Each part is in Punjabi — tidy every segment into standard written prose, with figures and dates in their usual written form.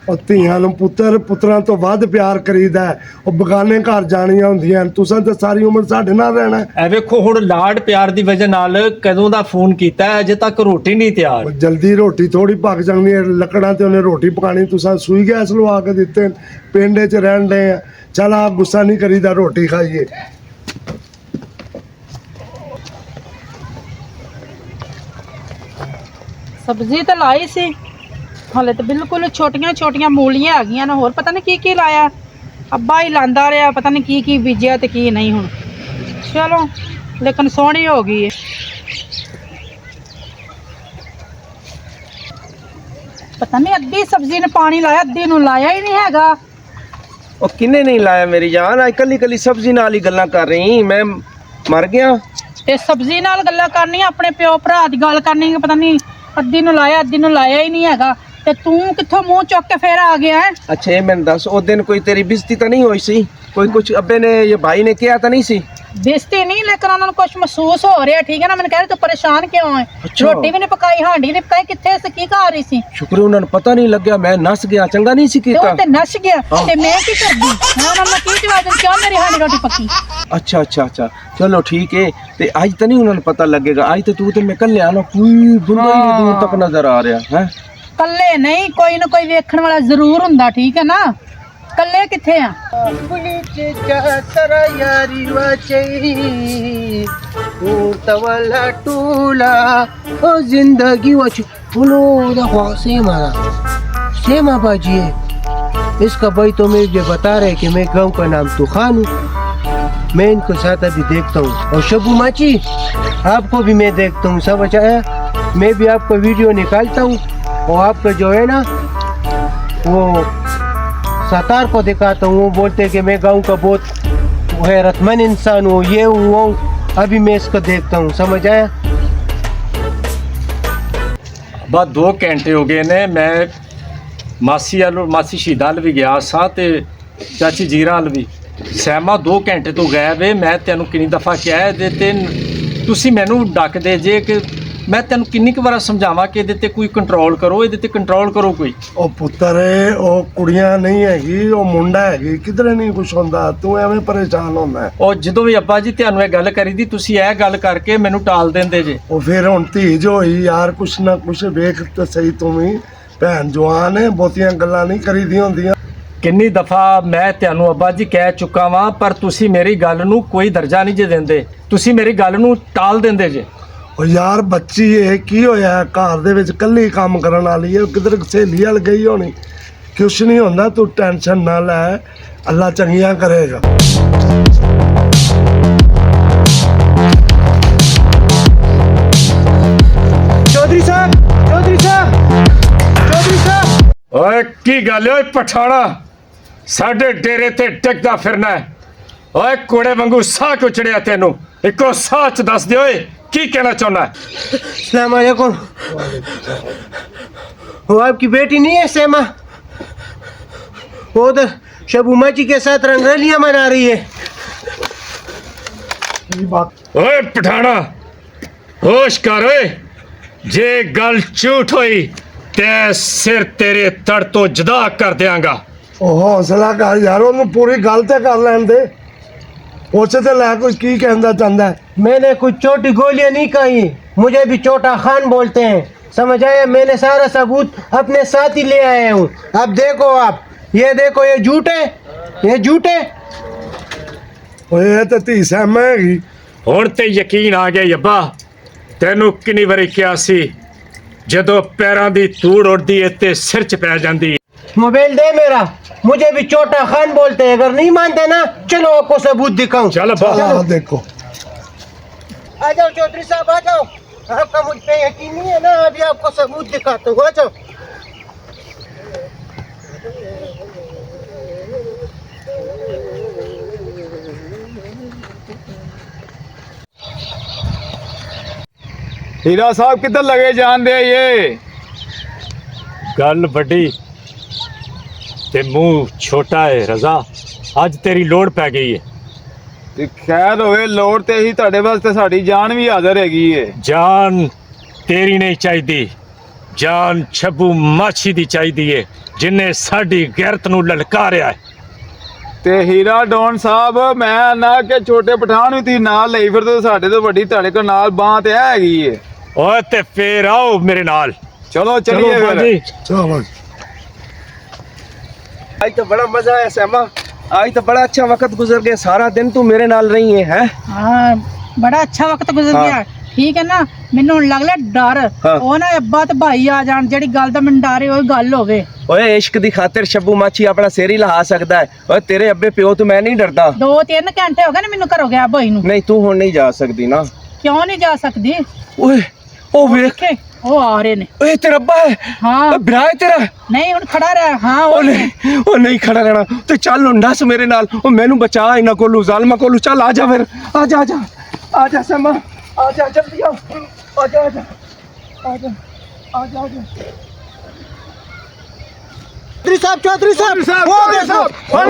ਉਹ ਧੀਆਂ ਨੂੰ ਪੁੱਤਰਾਂ ਤੋਂ ਵੱਧ ਪਿਆਰ ਕਰੀਦਾ ਹੈ। ਉਹ ਬਗਾਨੇ ਘਰ ਜਾਣੀਆਂ ਹੁੰਦੀਆਂ। ਤੁਸੀਂ ਤਾਂ ਸਾਰੀ ਉਮਰ ਸਾਡੇ ਨਾਲ ਰਹਿਣਾ। ਐ ਵੇਖੋ ਹੁਣ ਲਾਡ ਪਿਆਰ ਦੀ ਵਜ੍ਹਾ ਨਾਲ ਕਦੋਂ ਦਾ ਫੋਨ ਕੀਤਾ, ਅਜੇ ਤੱਕ ਰੋਟੀ ਨਹੀਂ ਤਿਆਰ। ਜਲਦੀ ਰੋਟੀ ਥੋੜੀ ਪੱਕ ਜਾਂਦੀ ਹੈ, ਲੱਕੜਾਂ ਤੇ ਉਹਨੇ ਰੋਟੀ ਪਕਾਣੀ। ਤੁਸੀਂ ਸੂਈ ਗੈਸ ਲਵਾ ਕੇ ਦਿੱਤੇ, ਪਿੰਡ 'ਚ ਰਹਿਣ ਦੇ ਆ। ਚੱਲ ਆ ਗੁੱਸਾ ਨਹੀਂ ਕਰੀਦਾ, ਰੋਟੀ ਖਾਈਏ। सब्जी तो लाई सी, हाले तो बिल्कुल छोटियां छोटियां मूलियां आ गई ने, होर पता नहीं की लाया। अब्बा ही लांदा रहा, पता नहीं की बीजिया ते की नहीं। हुण चलो लेकिन सोहनी हो गई है। पता नहीं अद्धी सब्जी ने पानी लाया, अद्धी नूं लाया ही नहीं हैगा। ਉਹ ਕਿੰਨੇ ਨਹੀਂ ਲਾਇਆ ਮੇਰੀ ਜਾਨ, ਅੱਜ ਕੱਲੀ ਕੱਲੀ ਸਬਜ਼ੀ ਨਾਲ ਹੀ ਗੱਲਾਂ ਕਰ ਰਹੀ। ਮੈਂ ਮਰ ਗਿਆ ते सब्जी नाल गल्लां करनी, अपने प्यो भरा दी गल करनी। पता नहीं अद्धी नूं लाया, अद्धी नूं लाया ही नहीं हैगा। ते तू कित्थों मुंह चुक के फिर आ गया है? अच्छा ये मैंने दस, उस दिन कोई तेरी बेइज्जती तो नहीं हुई सी? कोई कुछ अब्बे ने या भाई ने किया तो नहीं सी? बेइज्जती नहीं, लेकिन उन्होंने कुछ महसूस हो रहा है। ठीक है ना, मैंने कह रही तू परेशान क्यों है? अच्छा। रोटी भी नहीं पकाई, हांडी नहीं पकाई, कित्थे से की खा रही सी? शुक्र उन्होंने पता नहीं लग गया, मैं नस गया। चंगा नहीं सी ते कीता। ते नस गया ते मैं की करदी? मैं उन्होंने की जवाब दूं, क्यों मेरी हांडी रोटी पकी? अच्छा अच्छा अच्छा चलो ठीक है। ते आज तो नहीं उन्होंने पता लगेगा। आज तो तू तो मैं कल आना, कोई बंदा ही नहीं दूर तक नजर आ रहा है। कल्ले नहीं, कोई ना कोई वेखण वाला जरूर हुंदा। ठीक है ना, कल्ले किथे आ? जिंदगी सेमा बाजी है। इसका भाई तो मुझे बता रहे कि मैं गांव का नाम तूफान हूँ। मैं इनको साथ अभी देखता हूँ। और शबू माची आपको भी मैं देखता हूँ, सब अच्छा है। मैं भी आपका वीडियो निकालता हूँ और आपका जो है ना वो सतार को दिखाता हूँ। वो बोलते हैं कि मैं गांव का बहुत गैरतमंद इंसान हूँ, ये हूँ वो हूँ। अभी मैं इसको देखता हूँ, समझ आया? बस 2 घंटे हो गए ने। मैं मासी शहीदां भी गया सा ते चाची जीरा भी। सैमा 2 घंटे तो गायब है। मैं तेनू कितनी दफ़ा कहा है ते तुसी मैनू डकदे जे कि मैं तेन किन्नी क बार समझावां कि ये कोई कंट्रोल करो, ये कंट्रोल करो कोई। ਉਹ ਪੁੱਤਰ ਉਹ ਕੁੜੀਆਂ ਨਹੀਂ ਹੈਗੀ, ਉਹ ਮੁੰਡਾ ਹੈਗੀ। ਕਿਧਰੇ ਨਹੀਂ ਕੁਛ ਹੁੰਦਾ, ਤੂੰ ਐਵੇਂ ਪਰੇਸ਼ਾਨ ਹੁੰਦਾ। ਉਹ ਜਦੋਂ ਵੀ ਅੱਬਾ ਜੀ ਤੁਹਾਨੂੰ ਇਹ ਗੱਲ ਕਰੀ ਦੀ, ਤੁਸੀਂ ਇਹ ਗੱਲ ਕਰਕੇ ਮੈਨੂੰ ਟਾਲ ਦਿੰਦੇ ਜੇ। ਉਹ ਫਿਰ ਹੁਣ ਧੀ ਜੋ ਹੋਈ ਯਾਰ, ਕੁਛ ਨਾ ਕੁਛ ਵੇਖ ਤੇ ਸਹੀ। ਤੂੰ ਵੀ ਭੈਣ ਜਵਾਨ ਹੈ, ਬਹੁਤੀਆਂ ਗੱਲਾਂ ਨਹੀਂ ਕਰੀਦੀਆਂ ਹੁੰਦੀਆਂ। ਕਿੰਨੀ ਦਫਾ ਮੈਂ ਤੁਹਾਨੂੰ ਅੱਬਾ ਜੀ ਕਹਿ ਚੁੱਕਾ ਵਾਂ, ਪਰ ਤੁਸੀਂ ਮੇਰੀ ਗੱਲ ਨੂੰ ਕੋਈ ਦਰਜਾ ਨਹੀਂ ਜੇ ਦਿੰਦੇ। ਤੁਸੀਂ ਮੇਰੀ ਗੱਲ ਨੂੰ ਟਾਲ ਦਿੰਦੇ ਜੇ। ਉਹ ਯਾਰ ਬੱਚੀ ਇਹ ਕੀ ਹੋਇਆ, ਘਰ ਦੇ ਵਿੱਚ ਇਕੱਲੀ ਕੰਮ ਕਰਨ ਵਾਲੀ ਹੈ, ਕਿਧਰ ਸਹੇਲੀ ਵੱਲ ਗਈ ਹੋਣੀ। ਕੁਛ ਨਹੀਂ ਹੁੰਦਾ, ਤੂੰ ਟੈਨਸ਼ਨ ਨਾ ਲੈ, ਅੱਲਾ ਚੰਗੀਆਂ ਕਰੇਗਾ। चौधरी साहब, चौधरी साहब, चौधरी साहब। ਓਏ ਕੀ ਗੱਲ ਓਏ ਪਠਾਣਾ, ਸਾਡੇ ਡੇਰੇ ਤੇ ਟਿਕਦਾ ਫਿਰਨਾ ਹੈ? ਓਏ ਕੋੜੇ ਵਾਂਗੂ ਸਾਹ ਕਿਉਂ ਚੜਿਆ ਤੈਨੂੰ? ਇੱਕੋ ਸਾਹ ਚ ਦੱਸ ਦੇ ਓਏ, ਕੀ ਕਹਿਣਾ ਚਾਹੁੰਦਾ ਹੈ? अस्सलाम वालेकुम। वो आपकी बेटी नहीं है सेमा? वो उधर शबूमा जी के साथ रंगरलियां मना रही है। ਓਏ ਪਠਾਣਾ ਹੋਸ਼ ਕਰ ਓਏ, ਜੇ ਗੱਲ ਝੂਠ ਹੋਈ ਤੇ ਸਿਰ ਤੇਰੇ ਤੜ ਤੋਂ ਜੁਦਾ ਕਰ ਦਿਆਂਗਾ। ਉਹ ਹੌਸਲਾ ਕਰ ਯਾਰ, ਉਹਨੂੰ ਪੂਰੀ ਗੱਲ ਤੇ ਕਰ ਲੈਣ ਦੇ। ਉਸੇ ਤੇ ਲੈ ਕੋਈ ਕੀ कहना चाहता है। मैंने कुछ छोटी गोलियां नहीं कही, मुझे भी छोटा खान बोलते हैं, समझ आया? मैंने सारा सबूत अपने साथ ही ले आया हूँ। अब देखो आप, ये देखो, ये झूठ है, ये झूठ है। ਓਏ ਤੇ ਧੀ ਸਹਿਮਾ ਹੈਗੀ। ਹੁਣ ਤੇ ਯਕੀਨ ਆ ਗਿਆ ਅੱਬਾ, ਤੈਨੂੰ ਕਿੰਨੀ ਵਾਰੀ ਕਿਹਾ ਸੀ, ਜਦੋਂ ਪੈਰਾਂ ਦੀ ਧੂੜ ਉੱਡਦੀ ਏ ਤੇ ਸਿਰ 'ਚ ਪੈ ਜਾਂਦੀ ਏ। मोबाइल दे मेरा, मुझे भी छोटा खान बोलते हैं। अगर नहीं मानते ना, चलो आपको सबूत दिखाऊं। ਚੱਲ ਅੱਬਾ। ਆਹ ਦੇਖੋ, आ जाओ चौधरी साहब, आ जाओ। आपका मुझ पे यकीन नहीं है ना, अभी आपको सबूत दिखाता हूँ। आ जाओ। हीरा साहब किधर लगे जान दे? ये ਗੱਲ ਵੱਡੀ ਤੇ ਮੂੰਹ ਛੋਟਾ ਹੈ ਰਜ਼ਾ। ਅੱਜ ਤੇਰੀ ਲੋੜ ਪੈ ਗਈ ਹੈ। ਤੇ ਖੈਰ ਹੋਵੇ, ਲੋੜ ਤੇ ਹੀ ਤੁਹਾਡੇ ਵਾਸਤੇ ਸਾਡੀ ਜਾਨ ਵੀ ਹਾਜ਼ਰ ਹੈਗੀ ਏ। ਜਾਨ ਤੇਰੀ ਨਹੀਂ ਚਾਹੀਦੀ, ਜਾਨ ਛੱਬੂ ਮਾਛੀ ਦੀ ਚਾਹੀਦੀ ਏ ਜਿਨੇ ਸਾਡੀ ਗੈਰਤ ਨੂੰ ਲਲਕਾਰਿਆ ਹੈ। ਤੇ ਹੀਰਾ ਡੋਨ ਸਾਹਿਬ ਮੈਂ ਨਾ ਕਿ ਛੋਟੇ ਪਠਾਨ ਵੀ ਤੀ ਨਾਲ ਲਈ ਫਿਰ ਤੇ ਸਾਡੇ ਤੋਂ ਵੱਡੀ ਤੁਹਾਡੇ ਕੋਲ ਨਾਲ ਬਾਂਹ ਤੇ ਹੈਗੀ ਏ। ਓਏ ਤੇ ਫੇਰ ਆਓ ਮੇਰੇ ਨਾਲ। ਚਲੋ ਚਲੀਏ ਫਿਰ। ਬਾਜੀ। ਚਲੋ आज तो बड़ा मजा आया श्यामा, आज तो बड़ा अच्छा वक्त गुजर गया, सारा दिन तू मेरे नाल रही है ਹਾਂ ਬੜਾ ਅੱਛਾ ਵਕਤ ਗੁਜ਼ਰ ਹਾਂ। ਗਿਆ ਠੀਕ ਹੈ ਨਾ। ਮੈਨੂੰ ਹੁਣ ਲੱਗ ਰਿਹਾ ਡਰ ਹਾਂ। ਉਹ ਨਾ ਅੱਬਾ ਤੇ ਭਾਈ ਆ ਜਾਣ ਜਿਹੜੀ ਗੱਲ ਦਾ ਮੈਨੂੰ ਡਰ ਹੈ ਉਹ ਗੱਲ ਹੋਵੇ। ओए इश्क दी खातिर शब्बू माची अपना सिर ही लहा सकता है। ओए तेरे अब्बे प्यो तो मैं नहीं डरदा। 2-3 ਘੰਟੇ ਹੋ ਗਏ ਨੇ ਮੈਨੂੰ ਘਰੋਂ ਗਿਆ ਭਾਈ ਨੂੰ। नहीं तू हुण नहीं जा सकती ना। ਕਿਉਂ ਨਹੀਂ ਜਾ ਸਕਦੀ? ओए ओ वेख, ਦੇਖੇ ਉਹ ਆ ਰਹੇ ਨੇ। ओए तेरा अब्बा है, ਹਾਂ बिरा है तेरा। ਨਹੀਂ ਹੁਣ ਖੜਾ ਰਹਿ। ਹਾਂ ओ ਉਹ ਨੇ। नहीं, ओ नहीं खड़ा रहना ते चल हुण दस मेरे नाल। ओ मैनू बचा इना कोलू जालमा कोलू, चल आ जा फिर, आ जा आ जा आ जा श्यामा, आ जा जल्दी आ, आ जा आ जा आ जा आ जा आ जा। चौधरी साहब वो देखो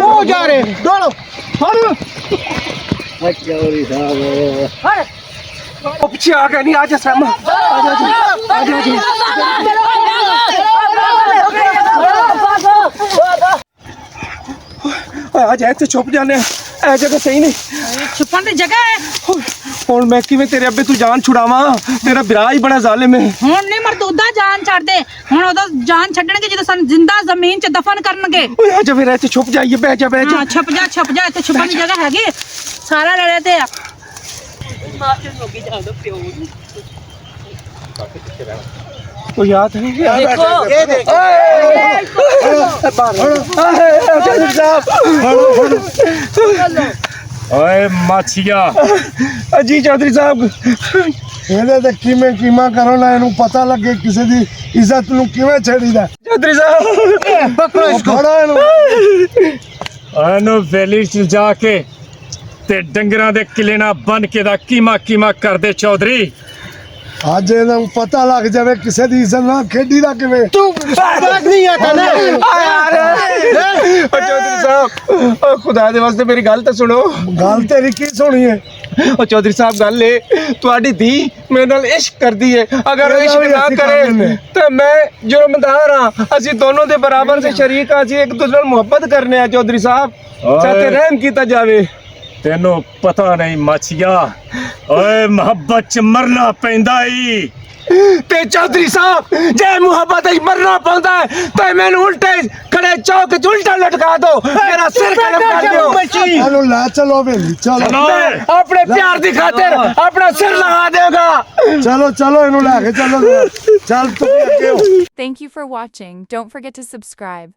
वो जा रहे, दौड़ो दौड़ो। ओ पीछे आ गए, नहीं आ जा श्यामा, आ जा आ जा आ जा आ जा। ਇੱਥੇ ਛੁਪ ਜਾਂਦੇ ਆ, ਇਹ ਜਗ੍ਹਾ ਸਹੀ ਨਹੀਂ। ਛੁਪਣ ਦੀ ਜਗ੍ਹਾ ਹੈ। ਹੁਣ ਮੈਂ ਕਿਵੇਂ ਤੇਰੇ ਅੱਬੇ ਤੂੰ ਜਾਨ ਛੁਡਾਵਾਂ? ਤੇਰਾ ਵਿਰਾਹ ਹੀ ਬੜਾ ਜ਼ਾਲਿਮ ਹੈ। ਹੁਣ ਨਹੀਂ ਮਰਦੂਦਾ ਜਾਨ ਛੱਡਦੇ, ਹੁਣ ਉਦੋਂ ਜਾਨ ਛੱਡਣਗੇ ਜਦੋਂ ਸਾਨੂੰ ਜ਼ਿੰਦਾ ਜ਼ਮੀਨ 'ਚ ਦਫਨ ਕਰਨਗੇ। ਓਏ ਆ ਜਾ ਫਿਰ ਇੱਥੇ ਛੁਪ ਜਾਈਏ, ਬਹਿ ਜਾ ਬਹਿ ਜਾ। ਹਾਂ ਛੁਪ ਜਾ ਇੱਥੇ ਛੁਪਣ ਦੀ ਜਗ੍ਹਾ ਹੈਗੀ ਸਾਰਾ ਲੜੇ ਤੇ ਆ। ਉਹ ਯਾਦ ਨਹੀਂ ਦੇਖੋ ਇਹ ਦੇਖ ਓਏ ਮਾਛੀਆ ਅਜੀ ਚੌਧਰੀ ਸਾਹਿਬ ਇਹਦੇ ਤੇ ਕਿਵੇਂ ਕੀਮਾ ਕਰੋ ਨਾ, ਇਹਨੂੰ ਪਤਾ ਲੱਗੇ ਕਿਸੇ ਦੀ ਇੱਜ਼ਤ ਨੂੰ ਕਿਵੇਂ ਛੇੜੀਦਾ। ਚੌਧਰੀ ਸਾਹਿਬ ਪਕੜੋ ਇਸਕੋ। ਫੜੋ ਇਹਨੂੰ। ਉਹਨੂੰ ਵੈਲੀ ਚ ਜਾ ਕੇ ਤੇ ਡੰਗਰਾਂ ਦੇ ਕਿਲੇ ਨਾਲ ਬੰਨ ਕੇ ਦਾ ਕੀਮਾ ਕਰਦੇ ਚੌਧਰੀ। ਅੱਜ ਇਹਨੂੰ ਪਤਾ ਲੱਗ ਜਾਵੇ ਕਿਸੇ ਦੀ ਇੱਜ਼ਤ ਨਾਲ ਖੇਡੀ ਦਾ ਕਿਵੇਂ। ਤੂੰ ਬਾਤ ਨਹੀਂ ਆਤਾ ਨਾ ਯਾਰ। ਉਹ ਚੌਧਰੀ ਸਾਹਿਬ ਉਹ ਖੁਦਾ ਦੇ ਵਾਸਤੇ ਮੇਰੀ ਗੱਲ ਤਾਂ ਸੁਣੋ। ਗੱਲ ਤੇਰੀ ਕੀ ਸੁਣੀ ਹੈ? ਉਹ ਚੌਧਰੀ ਸਾਹਿਬ ਗੱਲ ਏ ਤੁਹਾਡੀ ਧੀ ਮੇਰੇ ਨਾਲ ਇਸ਼ਕ ਕਰਦੀ ਹੈ, ਅਗਰ ਉਹ ਇਸ਼ਕ ਨਾ ਕਰੇ ਤਾਂ ਮੈਂ ਜੁਰਮਦਾਰ ਹਾਂ। ਅਸੀਂ ਦੋਨੋਂ ਦੇ ਬਰਾਬਰ ਸੇ ਸ਼ਰੀਕ ਹਾਂ, ਅਸੀਂ ਇੱਕ ਦੂਸਰੇ ਨਾਲ ਮੁਹੱਬਤ ਕਰਨੇ ਆ। ਚੌਧਰੀ ਸਾਹਿਬ ਸਾਥੇ ਰਹਿਮ ਕੀਤਾ ਜਾਵੇ। ਤੈਨੂੰ ਪਤਾ ਨਹੀਂ ਮਾਛੀਆ, ਓਏ ਮੁਹੱਬਤ ਚ ਮਰਨਾ ਪੈਂਦਾ ਈ। ਤੇ ਚੌਧਰੀ ਸਾਹਿਬ ਜੇ ਮੁਹੱਬਤ ਵਿੱਚ ਮਰਨਾ ਪੈਂਦਾ ਹੈ ਤਾਂ ਮੈਨੂੰ ਉਲਟੇ ਖੜੇ ਚੌਕ 'ਚ ਉਲਟਾ ਲਟਕਾ ਦੋ, ਮੇਰਾ ਸਿਰ ਕਲਮ ਕਰ ਦਿਓ। ਇਹਨੂੰ ਲੈ ਚਲੋ ਵੇਲੀ, ਚਲੋ ਆਪਣੇ ਪਿਆਰ ਦੀ ਖਾਤਰ ਆਪਣਾ ਸਿਰ ਲਗਾ ਦੇਗਾ। ਚਲੋ ਚਲੋ ਇਹਨੂੰ ਲੈ ਕੇ ਚਲੋ। ਚੱਲ ਤੂੰ ਅੱਗੇ ਹੋ। Thank you for watching. Don't forget to subscribe.